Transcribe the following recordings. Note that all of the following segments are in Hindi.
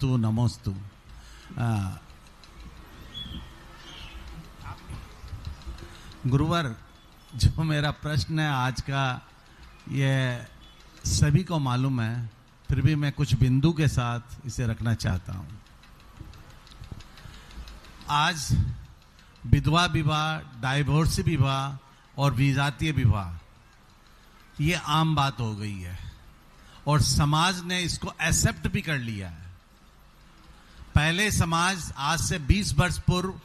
तू नमोस्तु। गुरुवर, जो मेरा प्रश्न है आज का, ये सभी को मालूम है, फिर भी मैं कुछ बिंदु के साथ इसे रखना चाहता हूं। आज विधवा विवाह, डाइवोर्स विवाह और विजातीय विवाह ये आम बात हो गई है और समाज ने इसको एक्सेप्ट भी कर लिया है। पहले समाज आज से 20 वर्ष पूर्व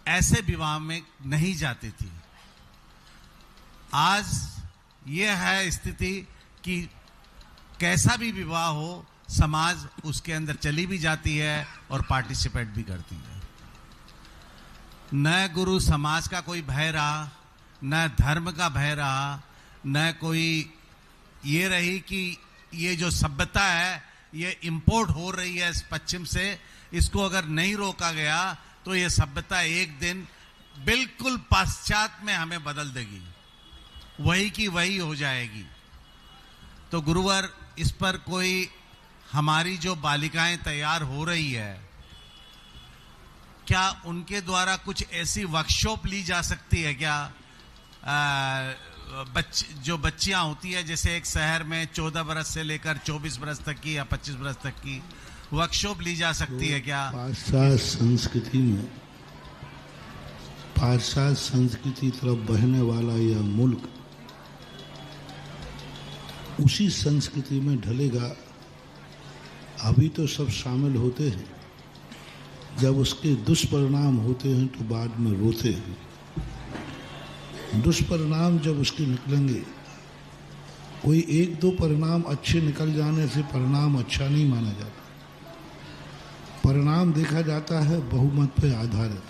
ऐसे विवाह में नहीं जाती थी। आज यह है स्थिति कि कैसा भी विवाह हो, समाज उसके अंदर चली भी जाती है और पार्टिसिपेट भी करती है। न गुरु समाज का कोई भय रहा, न धर्म का भय रहा, न कोई ये रही कि ये जो सभ्यता है ये इंपोर्ट हो रही है इस पश्चिम से, इसको अगर नहीं रोका गया तो ये सभ्यता एक दिन बिल्कुल पश्चात में हमें बदल देगी, वही की वही हो जाएगी। तो गुरुवर, इस पर कोई हमारी जो बालिकाएं तैयार हो रही है, क्या उनके द्वारा कुछ ऐसी वर्कशॉप ली जा सकती है क्या? जो बच्चियां होती है, जैसे एक शहर में 14 बरस से लेकर 24 बरस तक की या 25 बरस तक की वर्कशॉप ली जा सकती है क्या? पाश्चात्य संस्कृति में, पाश्चात्य संस्कृति तरफ बहने वाला यह मुल्क उसी संस्कृति में ढलेगा। अभी तो सब शामिल होते हैं, जब उसके दुष्परिणाम होते हैं तो बाद में रोते हैं। दुष्परिणाम जब उसके निकलेंगे, कोई एक दो परिणाम अच्छे निकल जाने से परिणाम अच्छा नहीं माना जाता। परिणाम देखा जाता है बहुमत पर आधारित।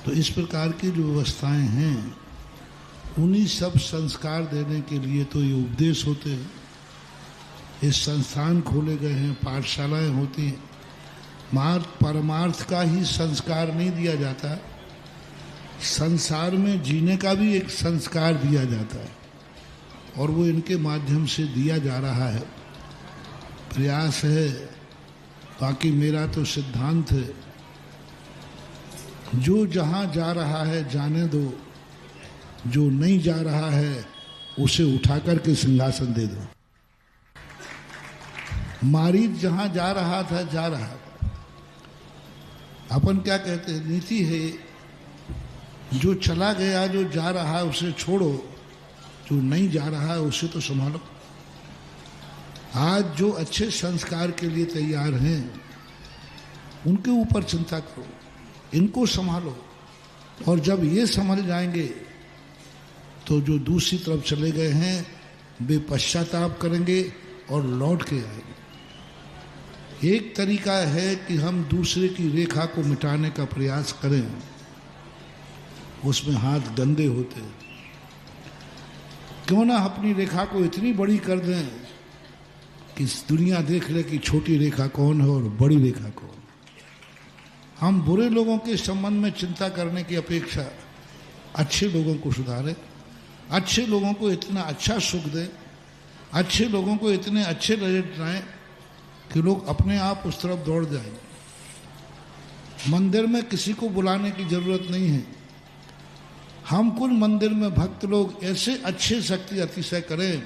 तो इस प्रकार की जो व्यवस्थाएं हैं, उन्हीं सब संस्कार देने के लिए तो ये उपदेश होते हैं, ये संस्थान खोले गए हैं, पाठशालाएं होती हैं। परमार्थ का ही संस्कार नहीं दिया जाता, संसार में जीने का भी एक संस्कार दिया जाता है और वो इनके माध्यम से दिया जा रहा है। प्रयास है। बाकी मेरा तो सिद्धांत है, जो जहाँ जा रहा है जाने दो, जो नहीं जा रहा है उसे उठा करके सिंहासन दे दो। मारीच जहाँ जा रहा था जा रहा था। अपन क्या कहते हैं, नीति है, जो चला गया, जो जा रहा है उसे छोड़ो, जो नहीं जा रहा है उसे तो संभालो। आज जो अच्छे संस्कार के लिए तैयार हैं उनके ऊपर चिंता करो, इनको संभालो। और जब ये संभल जाएंगे तो जो दूसरी तरफ चले गए हैं वे पश्चाताप करेंगे और लौट के आएंगे। एक तरीका है कि हम दूसरे की रेखा को मिटाने का प्रयास करें, उसमें हाथ गंदे होते हैं। क्यों ना अपनी रेखा को इतनी बड़ी कर दें कि दुनिया देख ले कि छोटी रेखा कौन है और बड़ी रेखा कौन। हम बुरे लोगों के संबंध में चिंता करने की अपेक्षा अच्छे लोगों को सुधारें, अच्छे लोगों को इतना अच्छा सुख दें, अच्छे लोगों को इतने अच्छे रिजल्ट लाएं कि लोग अपने आप उस तरफ दौड़ जाएं। मंदिर में किसी को बुलाने की जरूरत नहीं है। हम कुल मंदिर में भक्त लोग ऐसे अच्छे शक्ति अतिशय करें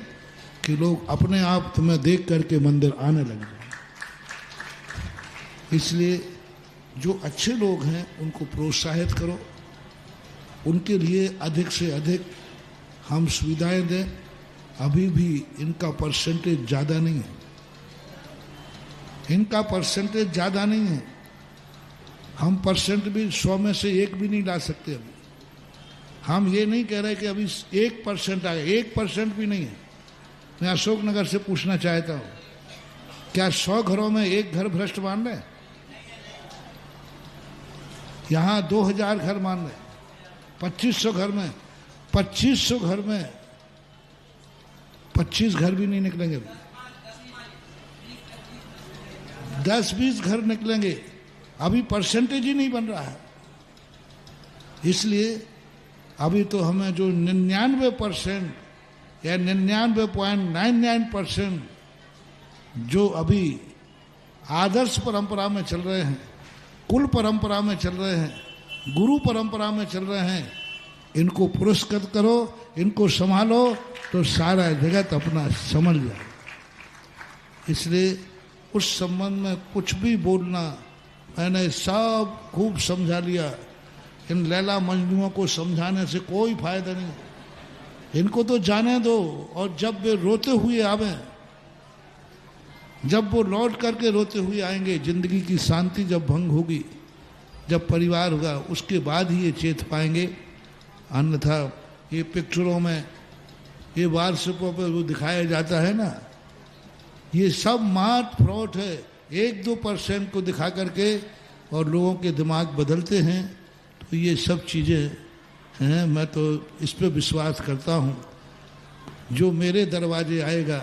कि लोग अपने आप तुम्हें देख करके मंदिर आने लग जाए। इसलिए जो अच्छे लोग हैं उनको प्रोत्साहित करो, उनके लिए अधिक से अधिक हम सुविधाएं दें। अभी भी इनका परसेंटेज ज़्यादा नहीं है, इनका परसेंटेज ज़्यादा नहीं है। हम परसेंट भी 100 में से 1 भी नहीं ला सकते। अभी हम ये नहीं कह रहे कि अभी 1% आए, 1% भी नहीं है। मैं अशोकनगर से पूछना चाहता हूँ, क्या 100 घरों में 1 घर भ्रष्ट मान रहे? यहाँ 2000 घर मान रहे, 2500 घर में 2500 घर में 25 घर भी नहीं निकलेंगे। 10-20 घर निकलेंगे। अभी परसेंटेज ही नहीं बन रहा है। इसलिए अभी तो हमें जो 99% या 99.99% जो अभी आदर्श परंपरा में चल रहे हैं, कुल परंपरा में चल रहे हैं, गुरु परंपरा में चल रहे हैं, इनको पुरस्कृत करो, इनको संभालो तो सारा जगत अपना संभल जाए। इसलिए उस संबंध में कुछ भी बोलना, मैंने सब खूब समझा लिया। इन लैला मजनुओं को समझाने से कोई फायदा नहीं, इनको तो जाने दो। और जब वे रोते हुए आवे, जब वो लौट करके रोते हुए आएंगे, जिंदगी की शांति जब भंग होगी, जब परिवार होगा, उसके बाद ही ये चेत पाएंगे। अन्यथा ये पिक्चरों में, ये वार्षिकों पर वो दिखाया जाता है ना, ये सब मात फ्रॉड है। 1-2% को दिखा करके और लोगों के दिमाग बदलते हैं। तो ये सब चीज़ें हैं। मैं तो इस पे विश्वास करता हूँ, जो मेरे दरवाजे आएगा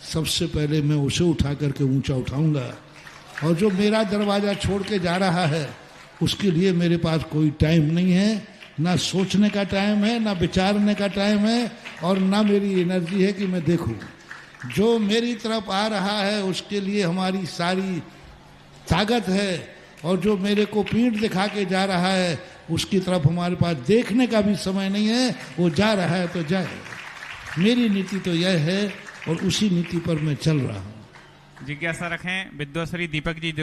सबसे पहले मैं उसे उठा करके ऊंचा उठाऊंगा। और जो मेरा दरवाज़ा छोड़ के जा रहा है, उसके लिए मेरे पास कोई टाइम नहीं है, ना सोचने का टाइम है, ना विचारने का टाइम है, और ना मेरी एनर्जी है कि मैं देखूं। जो मेरी तरफ आ रहा है उसके लिए हमारी सारी ताकत है, और जो मेरे को पीठ दिखा के जा रहा है उसकी तरफ हमारे पास देखने का भी समय नहीं है। वो जा रहा है तो जाए। मेरी नीति तो यह है और उसी नीति पर मैं चल रहा हूँ। जिज्ञासा रखें। विद्वान श्री दीपक जी